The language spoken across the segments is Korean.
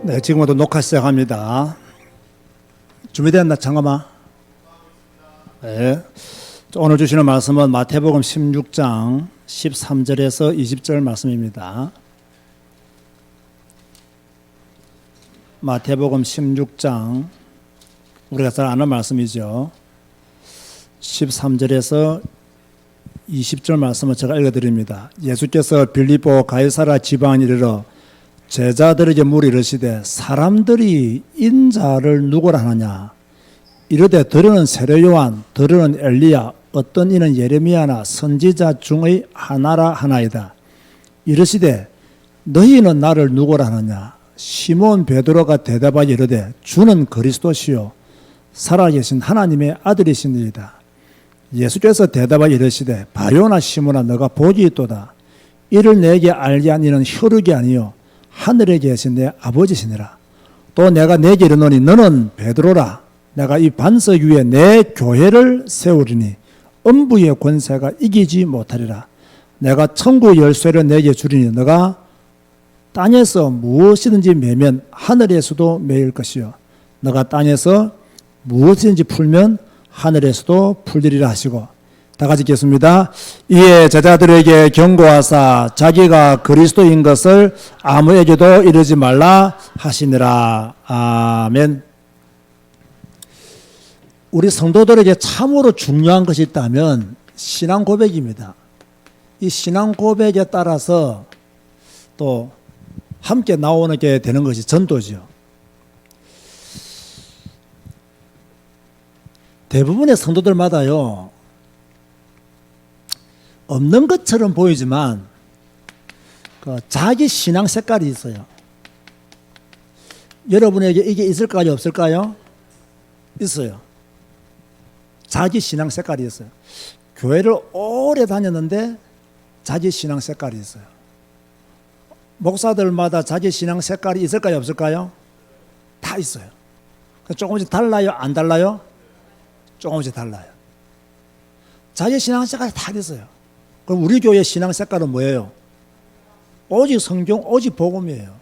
네, 지금부터 녹화 시작합니다. 준비됐나, 장엄아? 네. 오늘 주시는 말씀은 마태복음 16장 13절에서 20절 말씀입니다. 마태복음 16장, 우리가 잘 아는 말씀이죠. 13절에서 20절 말씀을 제가 읽어드립니다. 예수께서 빌립보 가이사랴 지방에 이르러 제자들에게 물어 이르시되 사람들이 인자를 누구라 하느냐 이르되 들으는 세례 요한 들으는 엘리야 어떤 이는 예레미야나 선지자 중의 하나라 하나이다. 이르시되 너희는 나를 누구라 하느냐 시몬 베드로가 대답하여 이르되 주는 그리스도시요 살아계신 하나님의 아들이시니이다. 예수께서 대답하여 이르시되 바요나 시몬아 너가 복이 있도다. 이를 내게 알게 한 이는 혈육이 아니요 하늘에 계신 내 아버지시니라. 또 내가 내게 이르노니 너는 베드로라. 내가 이 반석 위에 내 교회를 세우리니 음부의 권세가 이기지 못하리라. 내가 천국 열쇠를 내게 주리니 너가 땅에서 무엇이든지 매면 하늘에서도 매일 것이요 너가 땅에서 무엇이든지 풀면 하늘에서도 풀리리라 하시고, 다 같이 읽겠습니다. 이에 제자들에게 경고하사 자기가 그리스도인 것을 아무에게도 이르지 말라 하시니라. 아멘. 우리 성도들에게 참으로 중요한 것이 있다면 신앙 고백입니다. 이 신앙 고백에 따라서 또 함께 나오는 게 되는 것이 전도죠. 대부분의 성도들마다요, 없는 것처럼 보이지만 자기 신앙 색깔이 있어요. 여러분에게 이게 있을까요, 없을까요? 있어요. 자기 신앙 색깔이 있어요. 교회를 오래 다녔는데 자기 신앙 색깔이 있어요. 목사들마다 자기 신앙 색깔이 있을까요, 없을까요? 다 있어요. 조금씩 달라요, 안 달라요? 조금씩 달라요. 자기 신앙 색깔이 다 있어요. 그럼 우리 교회 신앙 색깔은 뭐예요? 오직 성경, 오직 복음이에요.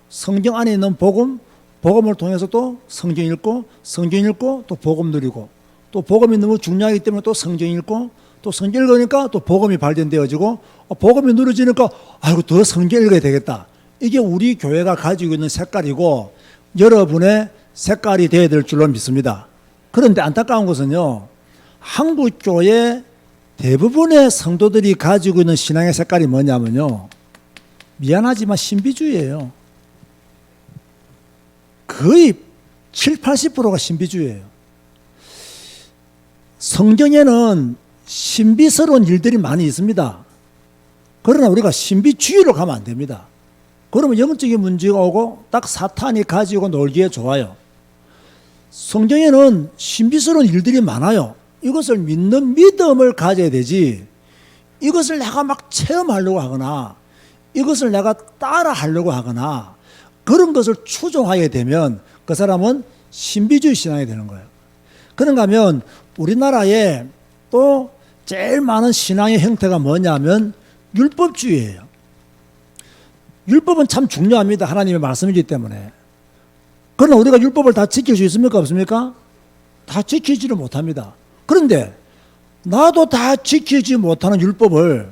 성경 안에 있는 복음, 복음을 통해서 또 성경 읽고, 성경 읽고 또 복음 누리고, 또 복음이 너무 중요하기 때문에 또 성경 읽고, 또 성경 읽으니까 또 복음이 발전되어지고, 복음이 누려지니까 아이고 더 성경 읽어야 되겠다. 이게 우리 교회가 가지고 있는 색깔이고 여러분의 색깔이 되어야 될 줄로 믿습니다. 그런데 안타까운 것은요, 한국 교회 대부분의 성도들이 가지고 있는 신앙의 색깔이 뭐냐면요, 미안하지만 신비주의예요. 거의 7, 80%가 신비주의예요. 성경에는 신비스러운 일들이 많이 있습니다. 그러나 우리가 신비주의로 가면 안 됩니다. 그러면 영적인 문제가 오고 딱 사탄이 가지고 놀기에 좋아요. 성경에는 신비스러운 일들이 많아요. 이것을 믿는 믿음을 가져야 되지, 이것을 내가 막 체험하려고 하거나 이것을 내가 따라 하려고 하거나 그런 것을 추종하게 되면 그 사람은 신비주의 신앙이 되는 거예요. 그런가 하면 우리나라에 또 제일 많은 신앙의 형태가 뭐냐면 율법주의예요. 율법은 참 중요합니다. 하나님의 말씀이기 때문에. 그러나 우리가 율법을 다 지킬 수 있습니까, 없습니까? 다 지키지를 못합니다. 그런데 나도 다 지키지 못하는 율법을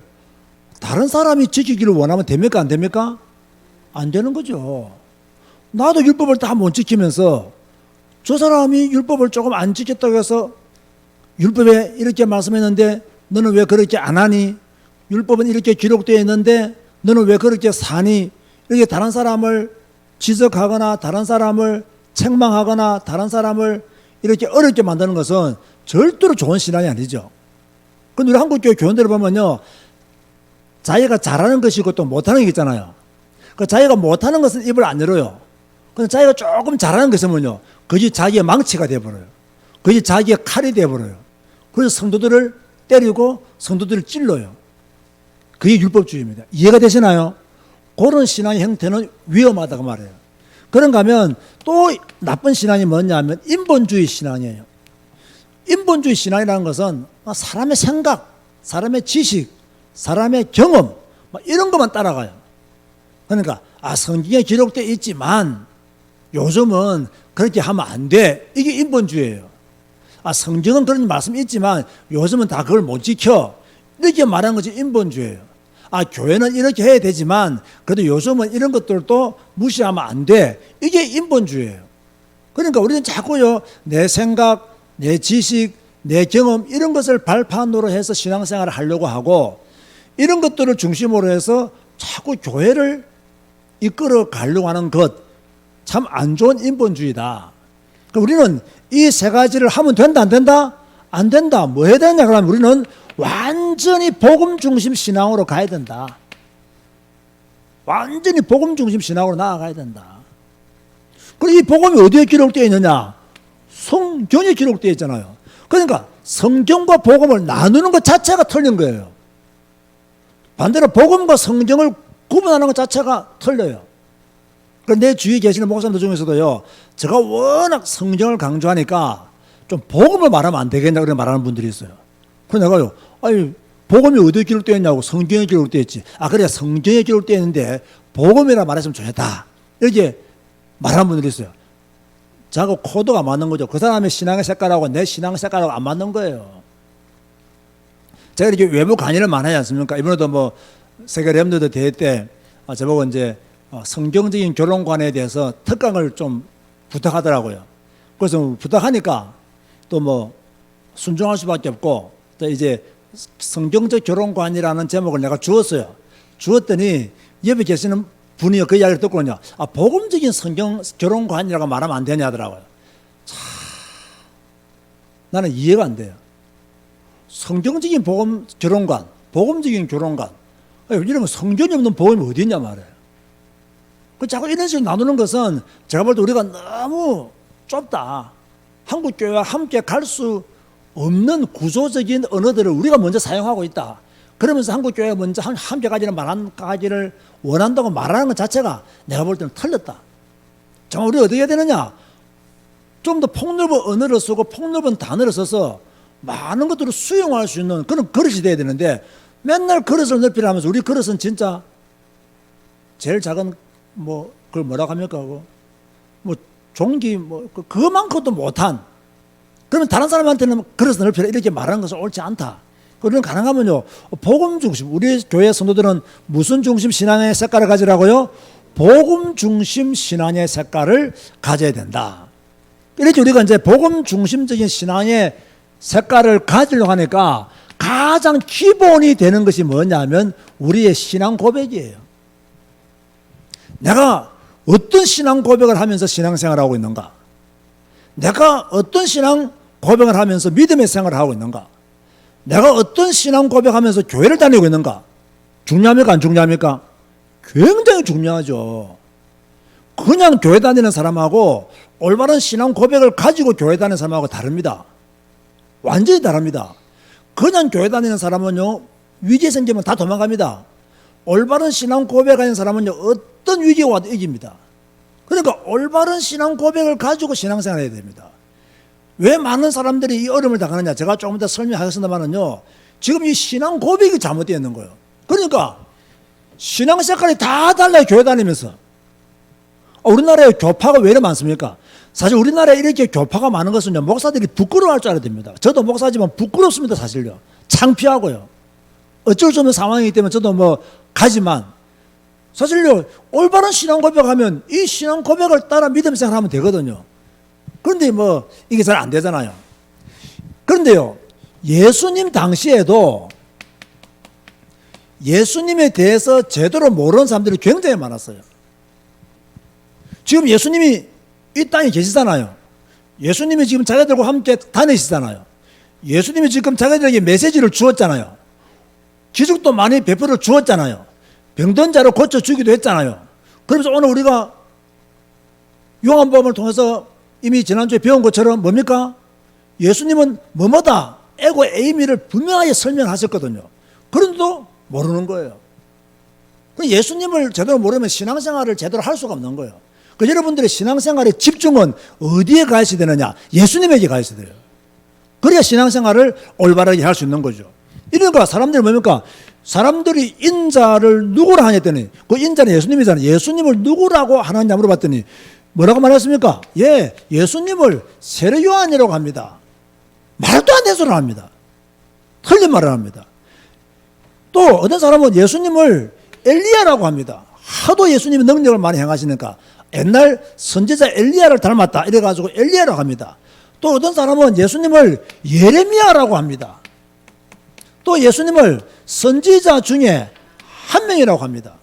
다른 사람이 지키기를 원하면 됩니까, 안 됩니까? 안 되는 거죠. 나도 율법을 다 못 지키면서 저 사람이 율법을 조금 안 지켰다고 해서 율법에 이렇게 말씀했는데 너는 왜 그렇게 안 하니? 율법은 이렇게 기록되어 있는데 너는 왜 그렇게 사니? 이렇게 다른 사람을 지적하거나 다른 사람을 책망하거나 다른 사람을 이렇게 어렵게 만드는 것은 절대로 좋은 신앙이 아니죠. 그런데 우리 한국교회 교원들을 보면요, 자기가 잘하는 것이고 또 못하는 게 있잖아요. 그 자기가 못하는 것은 입을 안 열어요. 근데 자기가 조금 잘하는 것이면요, 그게 자기의 망치가 되어버려요. 그게 자기의 칼이 되어버려요. 그래서 성도들을 때리고 성도들을 찔러요. 그게 율법주의입니다. 이해가 되시나요? 그런 신앙의 형태는 위험하다고 말해요. 그런가 하면 또 나쁜 신앙이 뭐냐면 인본주의 신앙이에요. 인본주의 신앙이라는 것은 사람의 생각, 사람의 지식, 사람의 경험 이런 것만 따라가요. 그러니까 성경에 기록되어 있지만 요즘은 그렇게 하면 안 돼. 이게 인본주의예요. 성경은 그런 말씀이 있지만 요즘은 다 그걸 못 지켜. 이렇게 말하는 것이 인본주의예요. 교회는 이렇게 해야 되지만 그래도 요즘은 이런 것들도 무시하면 안 돼. 이게 인본주의예요. 그러니까 우리는 자꾸요, 내 생각, 내 지식, 내 경험 이런 것을 발판으로 해서 신앙생활을 하려고 하고 이런 것들을 중심으로 해서 자꾸 교회를 이끌어 가려고 하는 것, 참 안 좋은 인본주의다. 우리는 이 세 가지를 하면 된다, 안 된다? 안 된다. 뭐 해야 되느냐? 그러면 우리는 완전히 복음 중심 신앙으로 가야 된다. 완전히 복음 중심 신앙으로 나아가야 된다. 그리고 이 복음이 어디에 기록되어 있느냐? 성경에 기록되어 있잖아요. 그러니까 성경과 복음을 나누는 것 자체가 틀린 거예요. 반대로 복음과 성경을 구분하는 것 자체가 틀려요. 내 주위에 계시는 목사님들 중에서도요, 제가 워낙 성경을 강조하니까 좀 복음을 말하면 안 되겠냐 그렇게 말하는 분들이 있어요. 그래서 내가요, 복음이 어디에 기록되어 있냐고. 성경에 기록되어 있지. 그래, 성경에 기록되어 있는데 복음이라 말했으면 좋겠다. 이렇게 말하는 분들이 있어요. 자꾸 코드가 맞는 거죠. 그 사람의 신앙의 색깔하고 내 신앙의 색깔하고 안 맞는 거예요. 제가 이렇게 외부 강의를 많이 하지 않습니까? 이번에도 뭐 세계 렘너드 대회 때 저보고 이제 성경적인 결혼관에 대해서 특강을 좀 부탁하더라고요. 그래서 부탁하니까 또 뭐 순종할 수밖에 없고 또 이제 성경적 결혼관이라는 제목을 내가 주었어요. 주었더니 옆에 계시는 분이 그 이야기를 듣고는요, 복음적인 성경 결혼관이라고 말하면 안 되냐 하더라고요. 나는 이해가 안 돼요. 성경적인 복음 결혼관, 복음적인 결혼관. 이러면 성경이 없는 복음이 어디 있냐 말이에요. 자꾸 이런 식으로 나누는 것은 제가 볼 때 우리가 너무 좁다. 한국교회와 함께 갈 수 없는 구조적인 언어들을 우리가 먼저 사용하고 있다. 그러면서 한국교회가 먼저 함께 가지는 가지를 원한다고 말하는 것 자체가 내가 볼 때는 틀렸다. 정말 우리가 어떻게 해야 되느냐? 좀 더 폭넓은 언어를 쓰고 폭넓은 단어를 써서 많은 것들을 수용할 수 있는 그런 그릇이 돼야 되는데 맨날 그릇을 넓히라 하면서 우리 그릇은 진짜 제일 작은 그걸 뭐라고 합니까? 종기 그만큼도 못한. 그러면 다른 사람한테는 그릇을 넓히라 이렇게 말하는 것은 옳지 않다. 그런 가능하면요, 복음 중심. 우리 교회 성도들은 무슨 중심 신앙의 색깔을 가지라고요? 복음 중심 신앙의 색깔을 가져야 된다. 이렇게 우리가 이제 복음 중심적인 신앙의 색깔을 가지려고 하니까 가장 기본이 되는 것이 뭐냐면 우리의 신앙 고백이에요. 내가 어떤 신앙 고백을 하면서 신앙생활을 하고 있는가? 내가 어떤 신앙 고백을 하면서 믿음의 생활을 하고 있는가? 내가 어떤 신앙 고백하면서 교회를 다니고 있는가? 중요합니까? 안 중요합니까? 굉장히 중요하죠. 그냥 교회 다니는 사람하고 올바른 신앙 고백을 가지고 교회 다니는 사람하고 다릅니다. 완전히 다릅니다. 그냥 교회 다니는 사람은요, 위기 생기면 다 도망갑니다. 올바른 신앙 고백하는 사람은요, 어떤 위기가 와도 이깁니다. 그러니까 올바른 신앙 고백을 가지고 신앙생활을 해야 됩니다. 왜 많은 사람들이 이 어려움을 당하느냐? 제가 조금 더 설명하겠습니다만은요, 지금 이 신앙 고백이 잘못되어 있는 거예요. 그러니까 신앙 색깔이 다 달라요, 교회 다니면서. 우리나라에 교파가 왜 이렇게 많습니까? 사실 우리나라에 이렇게 교파가 많은 것은요, 목사들이 부끄러워할 줄 알아야 됩니다. 저도 목사지만 부끄럽습니다, 사실요. 창피하고요. 어쩔 수 없는 상황이기 때문에 저도 가지만, 사실요, 올바른 신앙 고백하면 이 신앙 고백을 따라 믿음 생활하면 되거든요. 그런데 이게 잘 안 되잖아요. 그런데요, 예수님 당시에도 예수님에 대해서 제대로 모르는 사람들이 굉장히 많았어요. 지금 예수님이 이 땅에 계시잖아요. 예수님이 지금 자기들과 함께 다니시잖아요. 예수님이 지금 자기들에게 메시지를 주었잖아요. 기적도 많이 베풀어 주었잖아요. 병든 자를 고쳐주기도 했잖아요. 그러면서 오늘 우리가 요한복음을 통해서 이미 지난주에 배운 것처럼 뭡니까? 예수님은 뭐뭐다, 에고 에이미를 분명하게 설명하셨거든요. 그런데도 모르는 거예요. 예수님을 제대로 모르면 신앙생활을 제대로 할 수가 없는 거예요. 여러분들의 신앙생활의 집중은 어디에 가 있어야 되느냐? 예수님에게 가 있어야 돼요. 그래야 신앙생활을 올바르게 할 수 있는 거죠. 이러니까 사람들이 뭡니까? 사람들이 인자를 누구라 하냐더니 그 인자는 예수님이잖아요. 예수님을 누구라고 하느냐 물어봤더니 뭐라고 말했습니까? 예, 예수님을 세례 요한이라고 합니다. 말도 안 되는 소리를 합니다. 틀린 말을 합니다. 또 어떤 사람은 예수님을 엘리야라고 합니다. 하도 예수님이 능력을 많이 행하시니까 옛날 선지자 엘리야를 닮았다 이래가지고 엘리야라고 합니다. 또 어떤 사람은 예수님을 예레미야라고 합니다. 또 예수님을 선지자 중에 한 명이라고 합니다.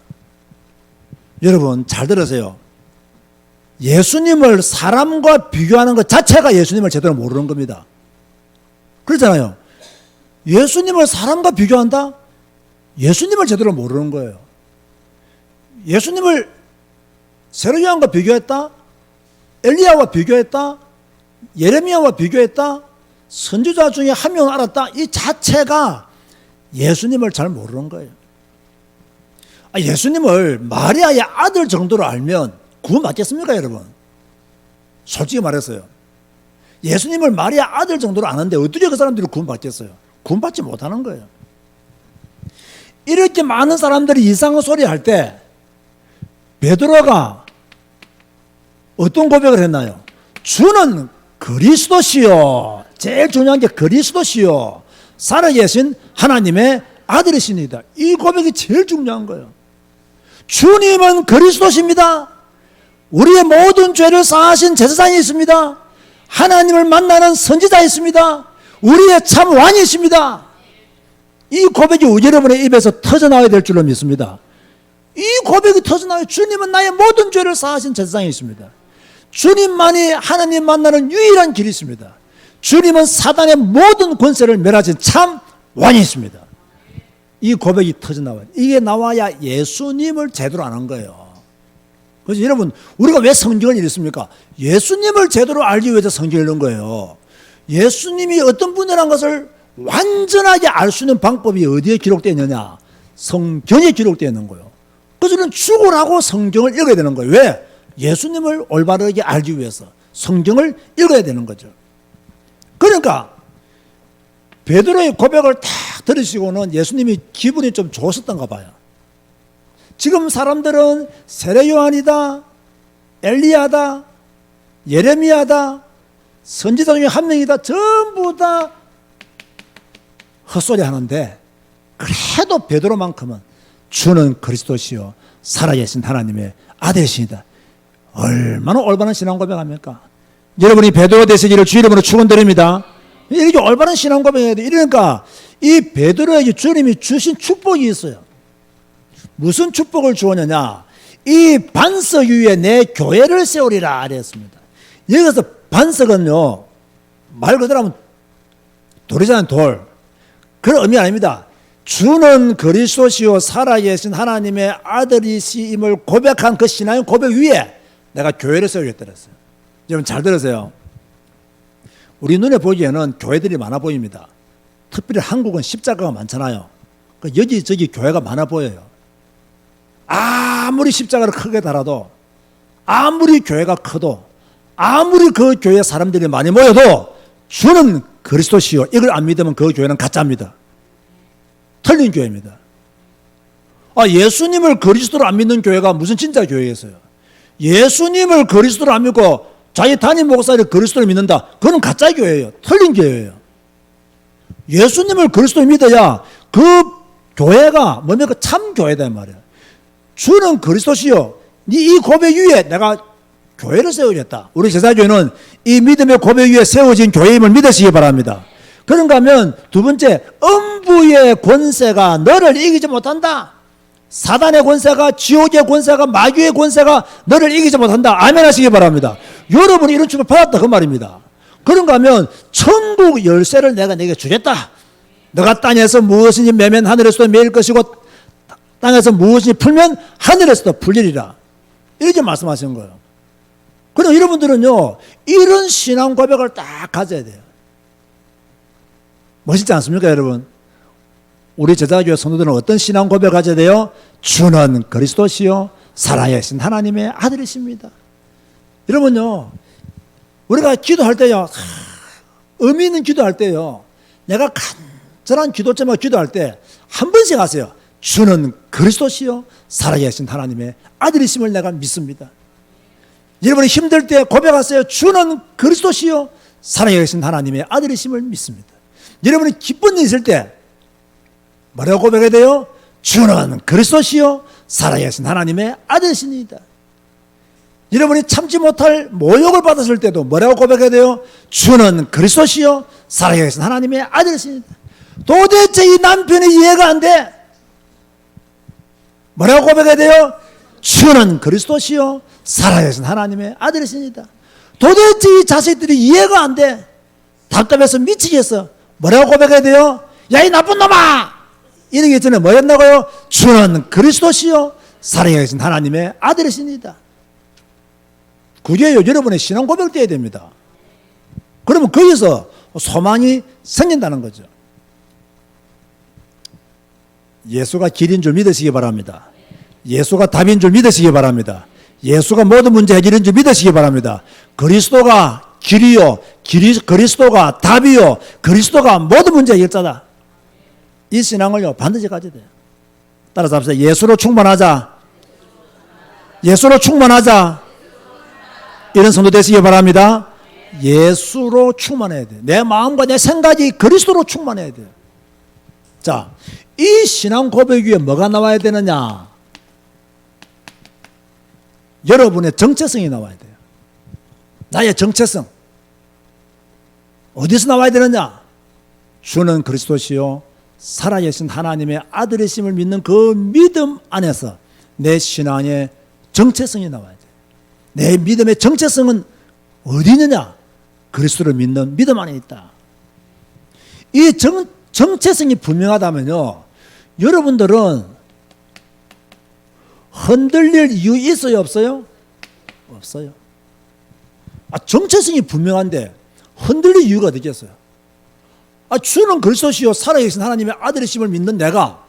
여러분 잘 들으세요. 예수님을 사람과 비교하는 것 자체가 예수님을 제대로 모르는 겁니다. 그렇잖아요. 예수님을 사람과 비교한다? 예수님을 제대로 모르는 거예요. 예수님을 세례 요한과 비교했다? 엘리야와 비교했다? 예레미야와 비교했다? 선지자 중에 한 명을 알았다? 이 자체가 예수님을 잘 모르는 거예요. 예수님을 마리아의 아들 정도로 알면 구원 받겠습니까, 여러분? 솔직히 말했어요. 예수님을 마리아 아들 정도로 아는데 어떻게 그 사람들이 구원 받겠어요? 구원 받지 못하는 거예요. 이렇게 많은 사람들이 이상한 소리 할 때 베드로가 어떤 고백을 했나요? 주는 그리스도시요. 제일 중요한 게 그리스도시요. 살아계신 하나님의 아들이십니다. 이 고백이 제일 중요한 거예요. 주님은 그리스도십니다. 우리의 모든 죄를 사하신 제사장이 있습니다. 하나님을 만나는 선지자 있습니다. 우리의 참 왕이십니다. 이 고백이 여러분의 입에서 터져나와야 될 줄로 믿습니다. 이 고백이 터져나와요. 주님은 나의 모든 죄를 사하신 제사장이 있습니다. 주님만이 하나님 만나는 유일한 길이 있습니다. 주님은 사단의 모든 권세를 멸하신 참 왕이 있습니다. 이 고백이 터져나와요. 이게 나와야 예수님을 제대로 아는 거예요. 그래서 여러분 우리가 왜 성경을 읽습니까? 예수님을 제대로 알기 위해서 성경을 읽는 거예요. 예수님이 어떤 분이라는 것을 완전하게 알 수 있는 방법이 어디에 기록되어 있느냐? 성경에 기록되어 있는 거예요. 그래서 우리는 죽으라고 성경을 읽어야 되는 거예요. 왜? 예수님을 올바르게 알기 위해서 성경을 읽어야 되는 거죠. 그러니까 베드로의 고백을 딱 들으시고는 예수님이 기분이 좀 좋으셨던가 봐요. 지금 사람들은 세례 요한이다, 엘리야다, 예레미야다, 선지자 중에 한 명이다, 전부 다 헛소리 하는데 그래도 베드로만큼은 주는 그리스도시요 살아계신 하나님의 아들이십니다. 얼마나 올바른 신앙 고백합니까? 여러분이 베드로 되시기를 주 이름으로 축원드립니다. 이렇게 올바른 신앙 고백해야 돼. 이러니까 이 베드로에게 주님이 주신 축복이 있어요. 무슨 축복을 주었느냐? 이 반석 위에 내 교회를 세우리라 그랬습니다. 여기서 반석은요 말 그대로 하면 돌이잖아요. 돌. 그런 의미 아닙니다. 주는 그리스도시요 살아계신 하나님의 아들이심을 고백한 그 신앙의 고백 위에 내가 교회를 세우겠다 그랬어요. 여러분 잘 들으세요. 우리 눈에 보기에는 교회들이 많아 보입니다. 특별히 한국은 십자가가 많잖아요. 여기저기 교회가 많아 보여요. 아무리 십자가를 크게 달아도 아무리 교회가 커도 아무리 그 교회 사람들이 많이 모여도 주는 그리스도시요 이걸 안 믿으면 그 교회는 가짜입니다. 틀린 교회입니다. 예수님을 그리스도로 안 믿는 교회가 무슨 진짜 교회겠어요? 예수님을 그리스도로 안 믿고 자기 담임 목사를 그리스도로 믿는다. 그건 가짜 교회예요. 틀린 교회예요. 예수님을 그리스도로 믿어야 그 교회가 뭡니까? 참 교회다 말이에요. 주는 그리스도시요. 이 고백 위에 내가 교회를 세우겠다. 우리 제사교회는 이 믿음의 고백 위에 세워진 교회임을 믿으시기 바랍니다. 그런가 하면 두 번째, 음부의 권세가 너를 이기지 못한다. 사단의 권세가, 지옥의 권세가, 마귀의 권세가 너를 이기지 못한다. 아멘 하시기 바랍니다. 여러분이 이런 축복을 받았다 그 말입니다. 그런가 하면 천국 열쇠를 내가 네게 주겠다. 너가 땅에서 무엇이니 매면 하늘에서도 매일 것이고 땅에서 무엇이니 풀면 하늘에서도 풀리리라. 이렇게 말씀하시는 거예요. 그럼 여러분들은요 이런 신앙 고백을 딱 가져야 돼요. 멋있지 않습니까 여러분? 우리 제자교회 성도들은 어떤 신앙 고백을 가져야 돼요? 주는 그리스도시요 살아계신 하나님의 아들이십니다. 여러분요 우리가 기도할 때요 의미 있는 기도할 때요 내가 간절한 기도 제목 기도할 때 한 번씩 하세요. 주는 그리스도시요 살아계신 하나님의 아들이심을 내가 믿습니다. 여러분이 힘들 때 고백하세요. 주는 그리스도시요 살아계신 하나님의 아들이심을 믿습니다. 여러분이 기쁜 일 있을 때 뭐라고 고백해야 돼요? 주는 그리스도시요 살아계신 하나님의 아들이십니다. 여러분이 참지 못할 모욕을 받았을 때도 뭐라고 고백해야 돼요? 주는 그리스도시요 살아계신 하나님의 아들이십니다. 도대체 이 남편이 이해가 안 돼. 뭐라고 고백해야 돼요? 주는 그리스도시요 살아계신 하나님의 아들이십니다. 도대체 이 자식들이 이해가 안 돼. 답답해서 미치겠어. 뭐라고 고백해야 돼요? 야, 이 나쁜 놈아! 이러기 전에 뭐였나고요? 주는 그리스도시요 살아계신 하나님의 아들이십니다. 그게 여러분의 신앙 고백되어야 됩니다. 그러면 거기서 소망이 생긴다는 거죠. 예수가 길인 줄 믿으시기 바랍니다. 예수가 답인 줄 믿으시기 바랍니다. 예수가 모든 문제 해결인 줄 믿으시기 바랍니다. 그리스도가 길이요, 그리스도가 답이요, 그리스도가 모든 문제 해결자다. 이 신앙을요 반드시 가져야 돼요. 따라서 합시다. 예수로 충만하자. 예수로 충만하자. 이런 성도 되시기 바랍니다. 예수로 충만해야 돼요. 내 마음과 내 생각이 그리스도로 충만해야 돼요. 자, 이 신앙 고백 위에 뭐가 나와야 되느냐? 여러분의 정체성이 나와야 돼요. 나의 정체성. 어디서 나와야 되느냐? 주는 그리스도시요 살아계신 하나님의 아들이심을 믿는 그 믿음 안에서 내 신앙의 정체성이 나와야 돼요. 내 믿음의 정체성은 어디 있느냐? 그리스도를 믿는 믿음 안에 있다. 이 정체성이 분명하다면요, 여러분들은 흔들릴 이유 있어요, 없어요? 없어요. 정체성이 분명한데 흔들릴 이유가 어디겠어요? 주는 그리스도시요 살아계신 하나님의 아들이심을 믿는 내가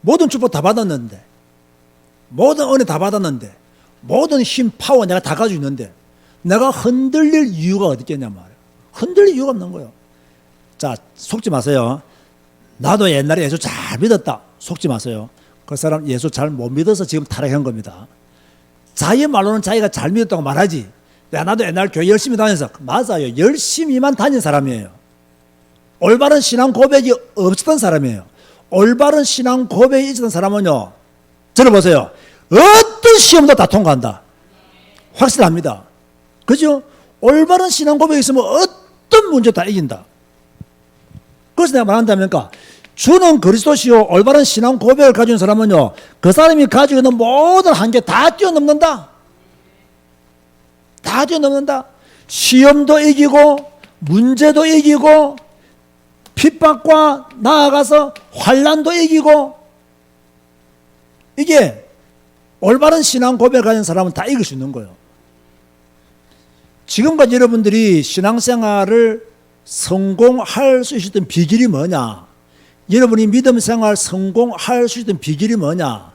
모든 축복 다 받았는데, 모든 은혜 다 받았는데, 모든 힘, 파워 내가 다 가지고 있는데 내가 흔들릴 이유가 어디 있겠냐 말이에요. 흔들릴 이유가 없는 거예요. 자, 속지 마세요. 나도 옛날에 예수 잘 믿었다. 속지 마세요. 그 사람 예수 잘 못 믿어서 지금 타락한 겁니다. 자기 말로는 자기가 잘 믿었다고 말하지. 야, 나도 옛날 교회 열심히 다녀서. 맞아요. 열심히만 다닌 사람이에요. 올바른 신앙 고백이 없었던 사람이에요. 올바른 신앙 고백이 있었던 사람은요, 저를 보세요. 어떤 시험도 다 통과한다. 확실합니다. 그죠? 올바른 신앙 고백이 있으면 어떤 문제도 다 이긴다. 그래서 내가 말한다니까, 주는 그리스도시요 올바른 신앙 고백을 가진 사람은요, 그 사람이 가지고 있는 모든 한계 다 뛰어넘는다. 다 뛰어넘는다. 시험도 이기고 문제도 이기고 핍박과 나아가서 환난도 이기고. 이게 올바른 신앙 고백을 가진 사람은 다 이길 수 있는 거예요. 지금까지 여러분들이 신앙생활을 성공할 수 있었던 비결이 뭐냐? 여러분이 믿음 생활 성공할 수 있었던 비결이 뭐냐?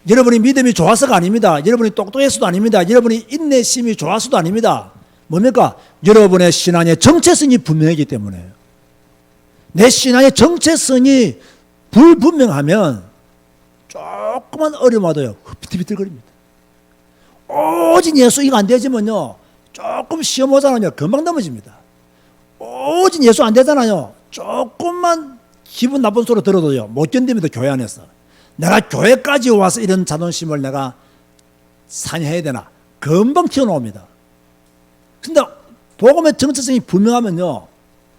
여러분이 믿음이 좋아서가 아닙니다. 여러분이 똑똑해서도 아닙니다. 여러분이 인내심이 좋아서도 아닙니다. 뭡니까? 여러분의 신앙의 정체성이 분명하기 때문에요. 내 신앙의 정체성이 불분명하면 조그만 어려움 와도요, 비틀비틀거립니다. 오직 예수 이거 안 되지만요, 조금 시험 오잖아요, 금방 넘어집니다. 오직 예수 안 되잖아요, 조금만 기분 나쁜 소리 들어도요, 못 견딥니다. 교회 안에서. 내가 교회까지 와서 이런 자존심을 내가 상해야 되나? 금방 튀어나옵니다. 근데 복음의 정체성이 분명하면요,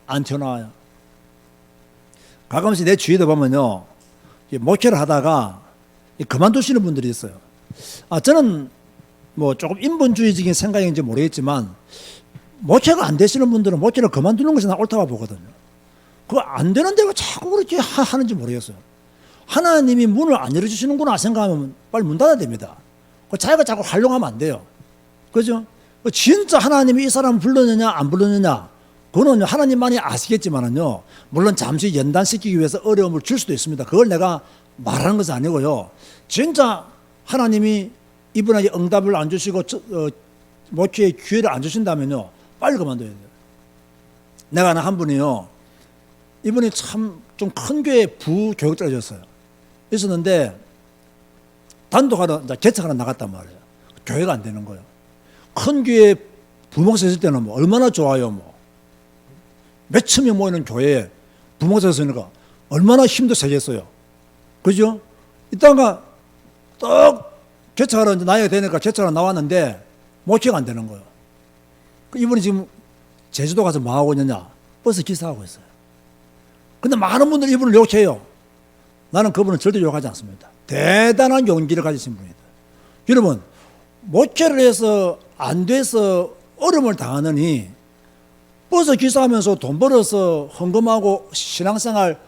안 튀어나와요. 가끔씩 내 주위도 보면요, 목회를 하다가 그만두시는 분들이 있어요. 저는 뭐 조금 인본주의적인 생각인지 모르겠지만, 목회가 안 되시는 분들은 목회를 그만두는 것이 나 옳다고 보거든요. 그거 안 되는데 왜 자꾸 그렇게 하는지 모르겠어요. 하나님이 문을 안 열어주시는구나 생각하면 빨리 문 닫아야 됩니다. 자기가 자꾸 활용하면 안 돼요. 그죠? 진짜 하나님이 이 사람을 불렀느냐 안 불렀느냐, 그거는 하나님만이 아시겠지만은요, 물론 잠시 연단시키기 위해서 어려움을 줄 수도 있습니다. 그걸 내가 말하는 것은 아니고요, 진짜 하나님이 이분에게 응답을 안 주시고 목회의 기회를 안 주신다면요, 빨리 그만둬야 돼요. 내가 아는 한 분이요, 이분이 참 좀 큰 교회 부교육자였어요. 있었는데 단독하러 이제 개척하러 나갔단 말이에요. 교회가 안 되는 거예요. 큰 교회 부목사 있을 때는 뭐 얼마나 좋아요. 뭐 몇천 명 모이는 교회에 부목사 있으니까 얼마나 힘도 세겠어요. 그죠? 이따가 떡 개척하러 이제 나이가 되니까 개척하러 나왔는데 목회가 안 되는 거예요. 이분이 지금 제주도 가서 뭐 하고 있느냐? 버스 기사하고 있어요. 근데 많은 분들이 이분을 욕해요. 나는 그분은 절대 욕하지 않습니다. 대단한 용기를 가지신 분이다. 여러분, 목회를 해서 안 돼서 어려움을 당하느니 버스 기사하면서 돈 벌어서 헌금하고 신앙생활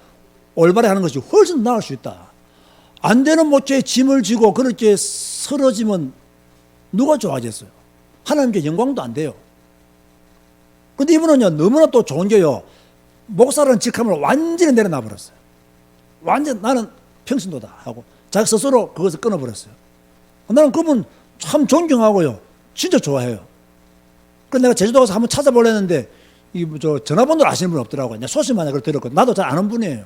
올바르게 하는 것이 훨씬 나을 수 있다. 안 되는 목회에 짐을 지고 그렇게 쓰러지면 누가 좋아하겠어요? 하나님께 영광도 안 돼요. 근데 이분은요, 너무나 또 좋은 게요, 목사라는 직함을 완전히 내려놔 버렸어요. 완전 나는 평신도다 하고 자기 스스로 그것을 끊어버렸어요. 나는 그분 참 존경하고요, 진짜 좋아해요. 그래서 내가 제주도 가서 한번 찾아보려는데 저 전화번호를 아시는 분 없더라고요. 내가 소식만 그걸 들었거든요. 나도 잘 아는 분이에요.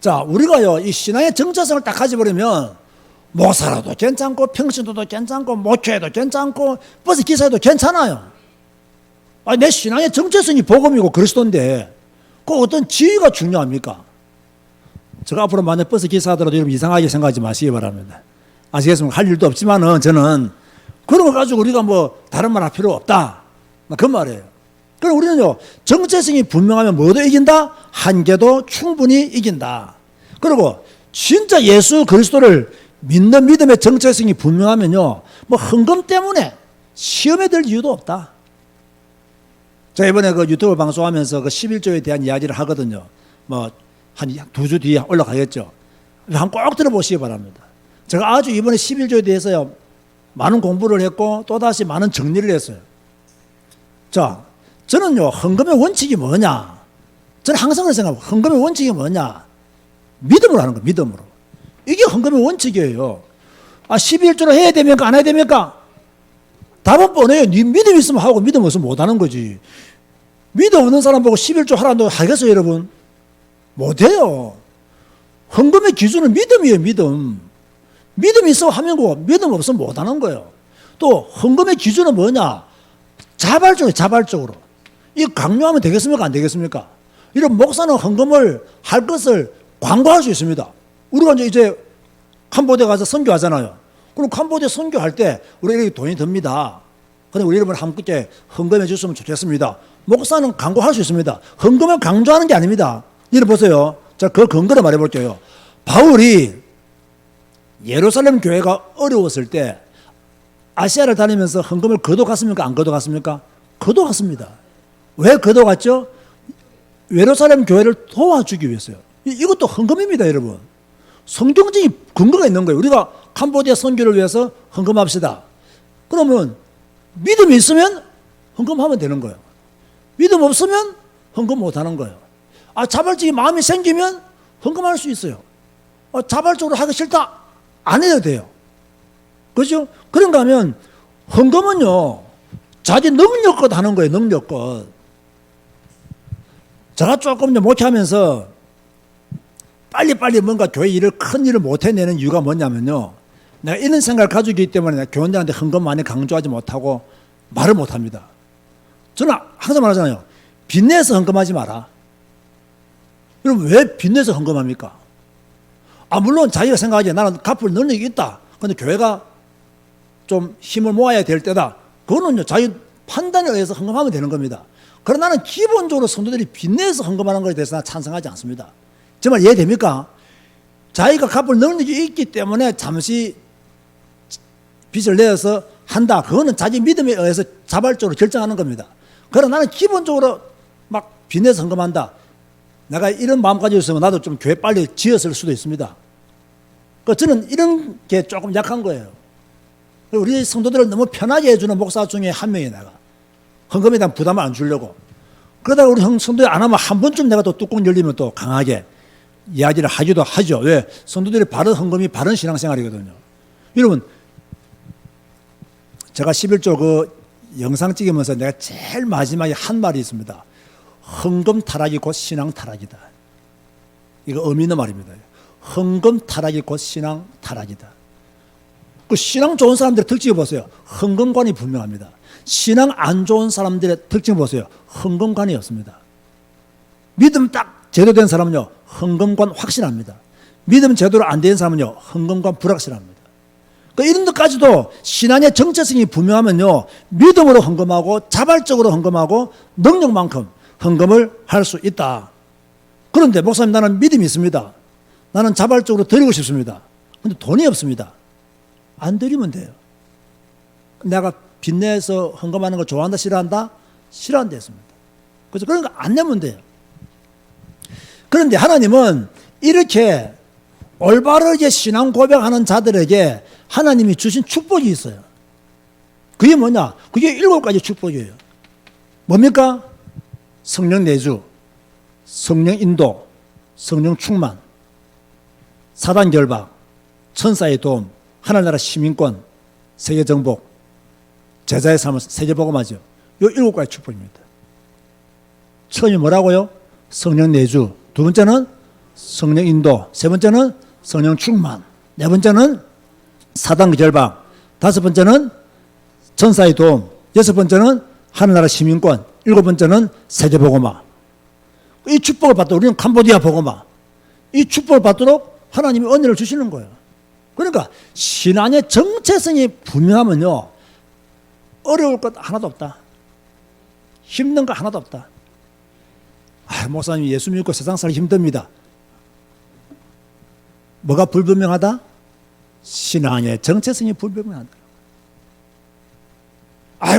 자, 우리가요, 이 신앙의 정체성을 딱 가져버리면 목사라도 괜찮고 평신도도 괜찮고 목회도 괜찮고 버스 기사도 괜찮아요. 아니, 내 신앙의 정체성이 복음이고 그리스도인데 그 어떤 지위가 중요합니까? 제가 앞으로 만약 버스 기사 하더라도 여러분 이상하게 생각하지 마시기 바랍니다. 아시겠습니까? 할 일도 없지만은 저는 그런 거 가지고 우리가 뭐 다른 말 할 필요 없다, 그 말이에요. 그럼 우리는요, 정체성이 분명하면 뭐도 이긴다? 한계도 충분히 이긴다. 그리고 진짜 예수 그리스도를 믿는 믿음의 정체성이 분명하면요, 뭐 헌금 때문에 시험에 들 이유도 없다. 제가 이번에 그 유튜브 방송하면서 그 11조에 대한 이야기를 하거든요. 뭐 한 2주 뒤에 올라가겠죠. 한번 꼭 들어보시기 바랍니다. 제가 아주 이번에 11조에 대해서요, 많은 공부를 했고 또다시 많은 정리를 했어요. 자, 저는요, 헌금의 원칙이 뭐냐? 저는 항상 생각하고, 헌금의 원칙이 뭐냐? 믿음으로 하는 거예요, 믿음으로. 이게 헌금의 원칙이에요. 아, 11조를 해야 됩니까? 안 해야 됩니까? 답은 뻔해요. 네 믿음 있으면 하고 믿음 없으면 못 하는 거지. 믿음 없는 사람 보고 11조 하라고 하겠어요, 여러분? 못해요. 헌금의 기준은 믿음이에요, 믿음. 믿음이 있으면 하면 거고, 믿음 없으면 못 하는 거예요. 또, 헌금의 기준은 뭐냐? 자발적으로, 자발적으로. 이 강요하면 되겠습니까? 안 되겠습니까? 이런 목사는 헌금을 할 것을 광고할 수 있습니다. 우리가 이제 캄보디아 가서 선교하잖아요. 그럼 캄보디아 선교할 때 우리에게 돈이 듭니다. 근데 우리 여러분 함께 헌금해 주시면 좋겠습니다. 목사는 광고할 수 있습니다. 헌금을 강조하는 게 아닙니다. 이를 보세요. 자, 그 근거를 말해 볼게요. 바울이 예루살렘 교회가 어려웠을 때 아시아를 다니면서 헌금을 거둬갔습니까? 안 거둬갔습니까? 거둬갔습니다. 왜 거둬갔죠? 예루살렘 교회를 도와주기 위해서요. 이것도 헌금입니다, 여러분. 성경적인 근거가 있는 거예요. 우리가 캄보디아 선교를 위해서 헌금합시다. 그러면 믿음이 있으면 헌금하면 되는 거예요. 믿음 없으면 헌금 못 하는 거예요. 아, 자발적인 마음이 생기면 헌금할 수 있어요. 자발적으로 하기 싫다, 안 해도 돼요. 그죠? 그런가 하면 헌금은요, 자기 능력껏 하는 거예요, 능력껏. 제가 조금 목회하면서 빨리빨리 뭔가 교회 일을, 큰 일을 못 해내는 이유가 뭐냐면요, 내가 이런 생각을 가지고 있기 때문에 내가 교원들한테 헌금 많이 강조하지 못하고 말을 못합니다. 저는 항상 말하잖아요. 빚내서 헌금하지 마라. 여러분, 왜 빚내서 헌금합니까? 아, 물론 자기가 생각하기에 나는 갚을 능력이 있다. 근데 교회가 좀 힘을 모아야 될 때다. 그거는요, 자기 판단에 의해서 헌금하면 되는 겁니다. 그러나 나는 기본적으로 성도들이 빚내서 헌금하는 것에 대해서 찬성하지 않습니다. 정말 이해됩니까? 자기가 갚을 능력이 있기 때문에 잠시 빚을 내서 한다. 그거는 자기 믿음에 의해서 자발적으로 결정하는 겁니다. 그러나 나는 기본적으로 막 빚내서 헌금한다. 내가 이런 마음까지 있으면 나도 좀 교회 빨리 지었을 수도 있습니다. 저는 이런 게 조금 약한 거예요. 우리 성도들을 너무 편하게 해주는 목사 중에 한 명이 내가 헌금에 대한 부담을 안 주려고. 그러다가 우리 성도들이 안 하면 한 번쯤 내가 또 뚜껑 열리면 또 강하게 이야기를 하기도 하죠. 왜? 성도들이 바른 헌금이 바른 신앙생활이거든요. 여러분, 제가 11조 그 영상 찍으면서 내가 제일 마지막에 한 말이 있습니다. 헌금 타락이 곧 신앙 타락이다. 이거 의미 있는 말입니다. 헌금 타락이 곧 신앙 타락이다. 그 신앙 좋은 사람들의 특징을 보세요. 헌금관이 분명합니다. 신앙 안 좋은 사람들의 특징을 보세요. 헌금관이 없습니다. 믿음 딱 제대로 된 사람은요, 헌금관 확실합니다. 믿음 제대로 안 된 사람은요, 헌금관 불확실합니다. 이런 것까지도 신앙의 정체성이 분명하면요, 믿음으로 헌금하고 자발적으로 헌금하고 능력만큼 헌금을 할 수 있다. 그런데 목사님, 나는 믿음이 있습니다. 나는 자발적으로 드리고 싶습니다. 그런데 돈이 없습니다. 안 드리면 돼요. 내가 빚내서 헌금하는 걸 좋아한다, 싫어한다? 싫어한다 했습니다. 그래서 그런 거 안 내면 돼요. 그런데 하나님은 이렇게 올바르게 신앙 고백하는 자들에게 하나님이 주신 축복이 있어요. 그게 뭐냐? 그게 7가지 축복이에요. 뭡니까? 성령 내주, 성령 인도, 성령 충만, 사단 결박, 천사의 도움, 하늘나라 시민권, 세계 정복, 제자의 삶을 세계 복음하죠. 요 7가지 축복입니다. 처음이 뭐라고요? 성령 내주. 두 번째는 성령 인도. 세 번째는 성령 충만. 네 번째는 사단 결박. 다섯 번째는 천사의 도움. 여섯 번째는 하늘나라 시민권. 일곱 번째는 세계 복음화. 이 축복을 받도록 우리는 캄보디아 복음화. 이 축복을 받도록 하나님이 은혜를 주시는 거예요. 그러니까 신앙의 정체성이 분명하면요, 어려울 것 하나도 없다. 힘든 거 하나도 없다. 목사님, 예수 믿고 세상 살기 힘듭니다. 뭐가 불분명하다? 신앙의 정체성이 불분명하다.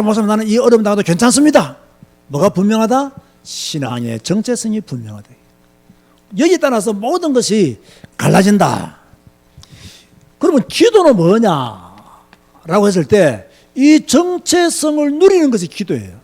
목사님, 나는 이 어려움 당해도 괜찮습니다. 뭐가 분명하다? 신앙의 정체성이 분명하다. 여기에 따라서 모든 것이 갈라진다. 그러면 기도는 뭐냐라고 했을 때 이 정체성을 누리는 것이 기도예요.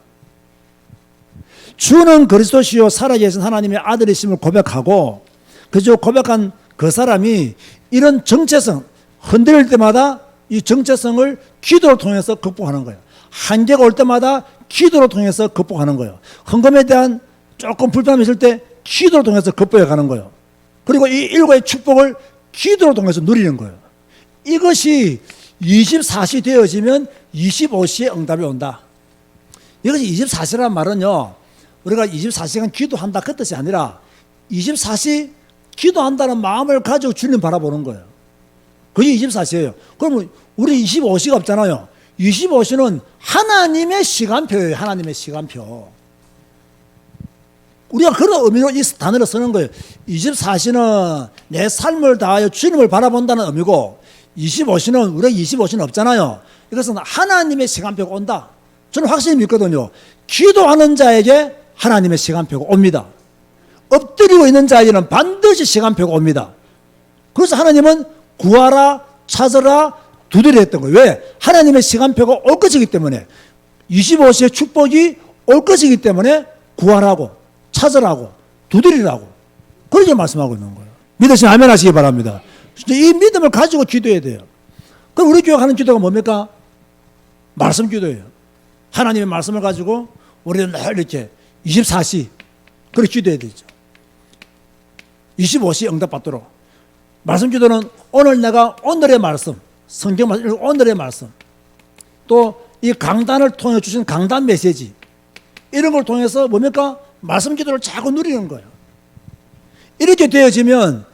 주는 그리스도시요 살아계신 하나님의 아들이심을 고백하고, 그저 고백한 그 사람이 이런 정체성, 흔들릴 때마다 이 정체성을 기도를 통해서 극복하는 거예요. 한계가 올 때마다 기도를 통해서 극복하는 거예요. 헌금에 대한 조금 불편함이 있을 때 기도를 통해서 극복해 가는 거예요. 그리고 이 7가지 축복을 기도를 통해서 누리는 거예요. 이것이 24시 되어지면 25시에 응답이 온다. 이것이 24시라는 말은요, 우리가 24시간 기도한다 그 뜻이 아니라 24시 기도한다는 마음을 가지고 주님 바라보는 거예요. 그게 24시예요. 그러면 우리 25시가 없잖아요. 25시는 하나님의 시간표예요. 하나님의 시간표. 우리가 그런 의미로 이 단어를 쓰는 거예요. 24시는 내 삶을 다하여 주님을 바라본다는 의미고, 25시는 우리가 25시는 없잖아요. 이것은 하나님의 시간표가 온다. 저는 확실히 믿거든요. 기도하는 자에게 하나님의 시간표가 옵니다. 엎드리고 있는 자에게는 반드시 시간표가 옵니다. 그래서 하나님은 구하라, 찾으라, 두드려 했던 거예요. 왜? 하나님의 시간표가 올 것이기 때문에, 25시의 축복이 올 것이기 때문에 구하라고, 찾으라고, 두드리라고, 그렇게 말씀하고 있는 거예요. 믿으시면 아멘 하시기 바랍니다. 이 믿음을 가지고 기도해야 돼요. 그럼 우리 교회가 하는 기도가 뭡니까? 말씀 기도예요. 하나님의 말씀을 가지고 우리는 늘 이렇게 24시 그렇게 기도해야 되죠. 25시 응답받도록. 말씀 기도는 오늘 내가 오늘의 말씀, 성경 말씀, 오늘의 말씀, 또 이 강단을 통해 주신 강단 메시지, 이런 걸 통해서 뭡니까? 말씀 기도를 자꾸 누리는 거예요. 이렇게 되어지면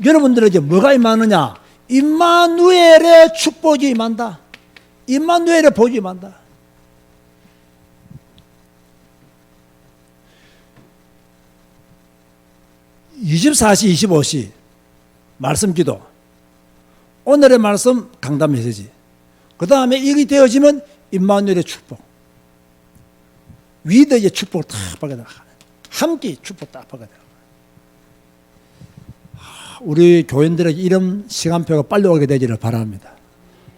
여러분들에게 뭐가 임하느냐? 임마누엘의 축복이 임한다. 임마누엘의 복이 임한다. (24시) (25시) 말씀 기도, 오늘의 말씀 강단 메시지, 그 다음에 일이 되어지면 임마누엘의 축복, 위대의 축복을 딱 받게 되고, 함께 축복 딱 받게 되고. 우리 교인들에게 이런 시간표가 빨리 오게 되기를 바랍니다.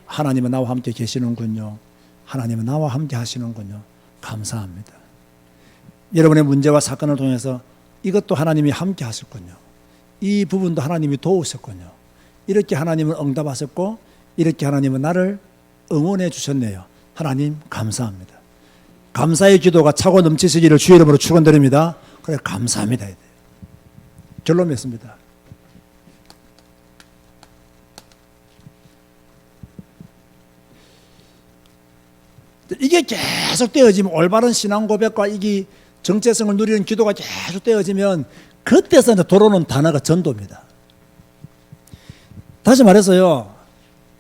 하나님은 나와 함께 계시는군요. 하나님은 나와 함께 하시는군요. 감사합니다. 여러분의 문제와 사건을 통해서 이것도 하나님이 함께 하셨군요. 이 부분도 하나님이 도우셨군요. 이렇게 하나님은 응답하셨고, 이렇게 하나님은 나를 응원해 주셨네요. 하나님 감사합니다. 감사의 기도가 차고 넘치시기를 주의 이름으로 축원드립니다. 그래 감사합니다. 결론 맺습니다. 이게 계속 되어지면 올바른 신앙 고백과 이게 정체성을 누리는 기도가 계속 되어지면 그때서 들어오는 단어가 전도입니다. 다시 말해서요,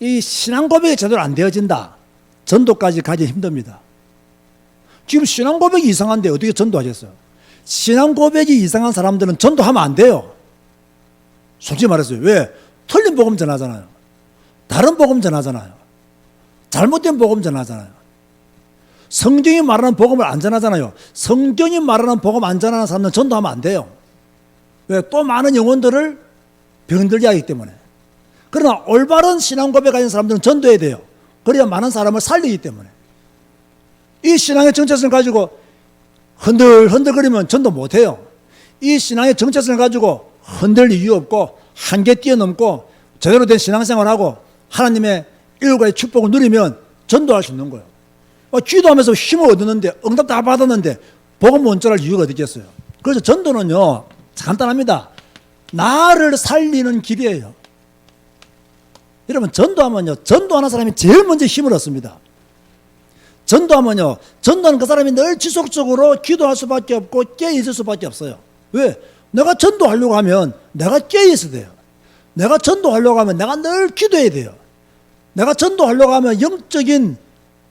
이 신앙 고백이 제대로 안 되어진다. 전도까지 가기 힘듭니다. 지금 신앙 고백이 이상한데 어떻게 전도하겠어요? 신앙 고백이 이상한 사람들은 전도하면 안 돼요. 솔직히 말해서요. 왜? 틀린 복음 전하잖아요. 다른 복음 전하잖아요. 잘못된 복음 전하잖아요. 성경이 말하는 복음을 안 전하잖아요. 성경이 말하는 복음 안 전하는 사람은 전도하면 안 돼요. 왜? 또 많은 영혼들을 병들게 하기 때문에. 그러나 올바른 신앙 고백 가진 사람들은 전도해야 돼요. 그래야 많은 사람을 살리기 때문에. 이 신앙의 정체성을 가지고 흔들거리면 전도 못해요. 이 신앙의 정체성을 가지고 흔들 이유 없고 한계 뛰어넘고 제대로 된 신앙생활하고 하나님의 일과의 축복을 누리면 전도할 수 있는 거예요. 기도하면서 힘을 얻었는데 응답 다 받았는데 복음 못 전할 이유가 어디 있겠어요. 그래서 전도는요 간단합니다. 나를 살리는 길이에요. 여러분 전도하면요 전도하는 사람이 제일 먼저 힘을 얻습니다. 전도하면요 전도하는 그 사람이 늘 지속적으로 기도할 수밖에 없고 깨어있을 수밖에 없어요. 왜? 내가 전도하려고 하면 내가 깨어있어야 돼요. 내가 전도하려고 하면 내가 늘 기도해야 돼요. 내가 전도하려고 하면 영적인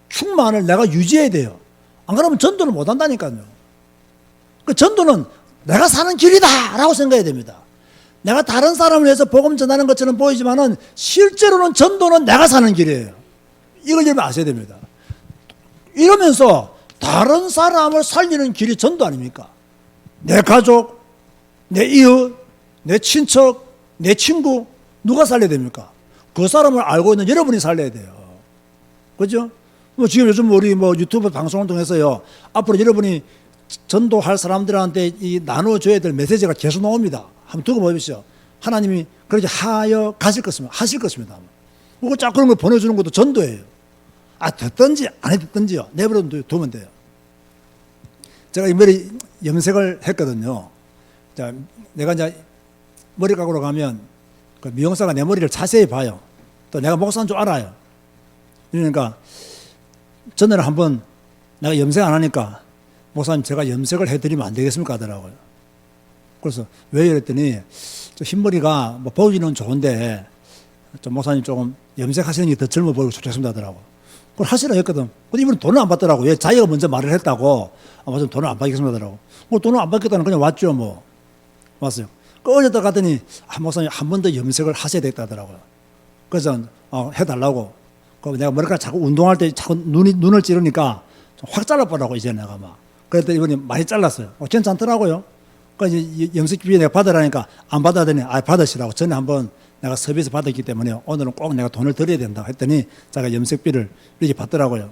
충만을 내가 유지해야 돼요. 안 그러면 전도를 못 한다니까요. 그 전도는 내가 사는 길이다 라고 생각해야 됩니다. 내가 다른 사람을 위해서 복음 전하는 것처럼 보이지만은 실제로는 전도는 내가 사는 길이에요. 이걸 여러분 아셔야 됩니다. 이러면서 다른 사람을 살리는 길이 전도 아닙니까? 내 가족, 내 이웃, 내 친척, 내 친구 누가 살려야 됩니까? 그 사람을 알고 있는 여러분이 살려야 돼요. 그죠? 지금 요즘 우리 유튜브 방송을 통해서요. 앞으로 여러분이 전도할 사람들한테 이 나눠줘야 될 메시지가 계속 나옵니다. 한번 두고 보십시오. 하나님이 그렇게 하여 가실 것입니다. 하실 것입니다. 그거 쫙 그런 걸 보내주는 것도 전도예요. 듣든지 안 듣든지요. 내버려 두면 돼요. 제가 이 머리 염색을 했거든요. 자, 내가 이제 머리 깎으러 가면 그 미용사가 내 머리를 자세히 봐요. 또 내가 목사인 줄 알아요. 그러니까 전에는 한번 내가 염색 안 하니까 목사님 제가 염색을 해드리면 안 되겠습니까 하더라고요. 그래서 왜 이랬더니 흰머리가 보기는 좋은데 좀 목사님 조금 염색하시는 게 더 젊어 보이고 좋겠습니다 하더라고요. 그걸 하시라 했거든. 근데 이분은 돈을 안 받더라고. 왜? 자기가 먼저 말을 했다고. 목사님 돈을 안 받겠습니다 하더라고. 돈을 안 받겠다는 그냥 왔죠 왔어요. 어제다 갔더니 목사님 한 번 더 염색을 하셔야 되겠다 하더라고요. 그래서 해달라고. 내가 머리카락 자꾸 운동할 때 자꾸 눈을 찌르니까 확 잘라보라고 이제 내가 막. 그랬더니 이번에 많이 잘랐어요. 괜찮더라고요. 그래서 이제 염색비 내가 받으라니까 안 받아더니 받으시라고. 전에 한번 내가 서비스 받았기 때문에 오늘은 꼭 내가 돈을 드려야 된다 했더니 제가 염색비를 이렇게 받더라고요.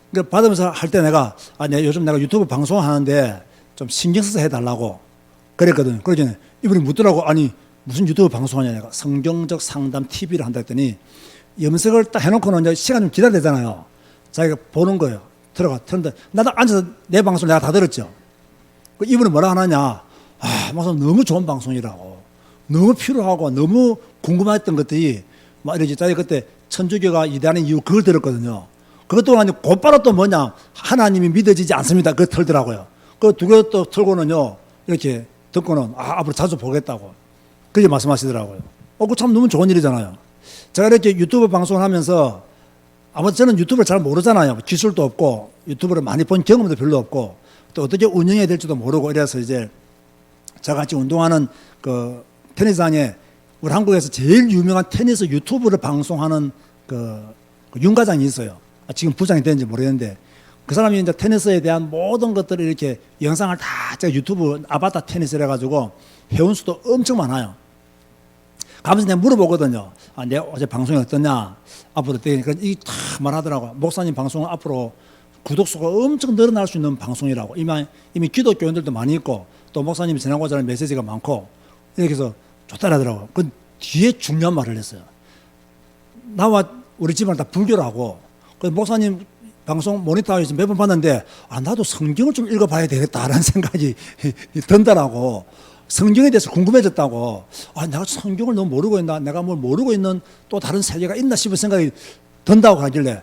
그러니까 받으면서 할 때 내가 요즘 내가 유튜브 방송하는데 좀 신경 써서 해달라고 그랬거든. 그러더니 이분이 묻더라고. 아니 무슨 유튜브 방송하냐 내가 성경적 상담 TV를 한다 했더니 염색을 딱 해놓고는 이제 시간 좀 기다려야 되잖아요. 자기가 보는 거예요. 틀는데 나도 앉아서 내 방송 내가 다 들었죠. 이분은 뭐라 하느냐. 목사님 너무 좋은 방송이라고. 너무 필요하고 너무 궁금했던 것들이 막 이러지. 자기 그때 천주교가 이단인 이유 그걸 들었거든요. 그것 동안 곧바로 또 뭐냐. 하나님이 믿어지지 않습니다. 그거 털더라고요. 그 두 개 또 털고는요. 이렇게 듣고는 앞으로 자주 보겠다고. 그렇게 말씀하시더라고요. 그거 참 너무 좋은 일이잖아요. 제가 이렇게 유튜브 방송을 하면서 아무튼 저는 유튜브를 잘 모르잖아요. 기술도 없고 유튜브를 많이 본 경험도 별로 없고 또 어떻게 운영해야 될지도 모르고 이래서 이제 제가 같이 운동하는 그 테니스장에 우리 한국에서 제일 유명한 테니스 유튜브를 방송하는 그 윤과장이 있어요. 지금 부장이 됐는지 모르겠는데 그 사람이 이제 테니스에 대한 모든 것들을 이렇게 영상을 다 제가 유튜브 아바타 테니스를 해가지고 해온 수도 엄청 많아요. 가면서 내가 물어보거든요. 내가 어제 방송이 어떠냐? 앞으로 되니까 이게 다 말하더라고. 목사님 방송은 앞으로 구독수가 엄청 늘어날 수 있는 방송이라고. 이미 기독교인들도 많이 있고 또 목사님이 전하고자 하는 메시지가 많고 이렇게 해서 좋다라더라고요. 그 뒤에 중요한 말을 했어요. 나와 우리 집안 다 불교라고. 그 목사님 방송 모니터에서 몇 번 봤는데 나도 성경을 좀 읽어봐야 되겠다라는 생각이 든다라고. 성경에 대해서 궁금해졌다고. 내가 성경을 너무 모르고 있나, 내가 뭘 모르고 있는 또 다른 세계가 있나 싶은 생각이 든다고 하길래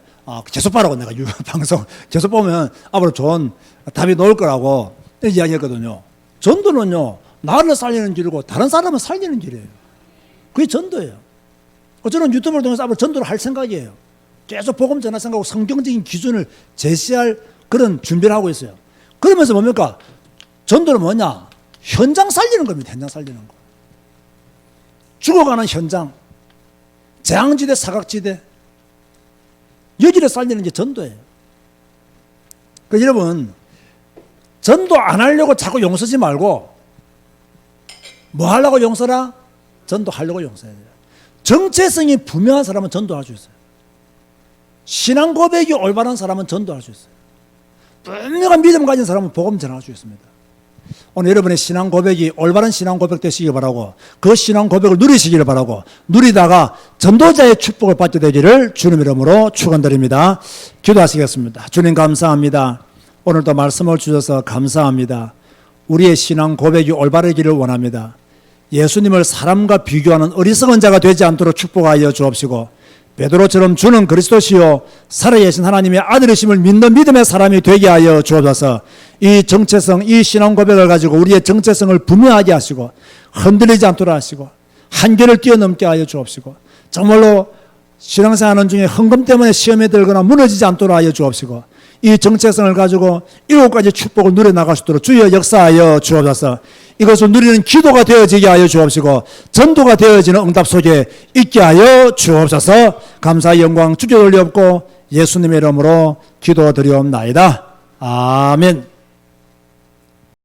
계속 봐라고. 내가 방송 계속 보면 앞으로 좋은 답이 나올 거라고 이야기했거든요. 전도는요, 나를 살리는 길이고 다른 사람을 살리는 길이에요. 그게 전도예요. 저는 유튜브를 통해서 앞으로 전도를 할 생각이에요. 계속 복음 전할 생각하고 성경적인 기준을 제시할 그런 준비를 하고 있어요. 그러면서 뭡니까? 전도는 뭐냐? 현장 살리는 겁니다. 현장 살리는 거. 죽어가는 현장, 재앙지대, 사각지대, 여기를 살리는 게 전도예요. 그러니까 여러분, 전도 안 하려고 자꾸 용서지 말고 뭐 하려고 용서라? 전도하려고 용서해야 돼요. 정체성이 분명한 사람은 전도할 수 있어요. 신앙 고백이 올바른 사람은 전도할 수 있어요. 분명한 믿음 가진 사람은 복음 전할 수 있습니다. 오늘 여러분의 신앙 고백이 올바른 신앙 고백 되시길 바라고, 그 신앙 고백을 누리시기를 바라고, 누리다가 전도자의 축복을 받게 되기를 주님 이름으로 축원드립니다. 기도하시겠습니다. 주님 감사합니다. 오늘도 말씀을 주셔서 감사합니다. 우리의 신앙 고백이 올바르기를 원합니다. 예수님을 사람과 비교하는 어리석은 자가 되지 않도록 축복하여 주옵시고, 베드로처럼 주는 그리스도시요 살아계신 하나님의 아들이심을 믿는 믿음의 사람이 되게 하여 주옵소서. 이 정체성, 이 신앙 고백을 가지고 우리의 정체성을 분명하게 하시고 흔들리지 않도록 하시고 한계를 뛰어넘게 하여 주옵시고, 정말로 신앙생활하는 중에 헌금 때문에 시험에 들거나 무너지지 않도록 하여 주옵시고, 이 정체성을 가지고 7가지 축복을 누려나갈 수 있도록 주여 역사하여 주옵소서. 이것을 누리는 기도가 되어지게 하여 주옵시고 전도가 되어지는 응답 속에 있게 하여 주옵소서. 감사 영광 주께 돌리옵고 예수님의 이름으로 기도드리옵나이다. 아멘.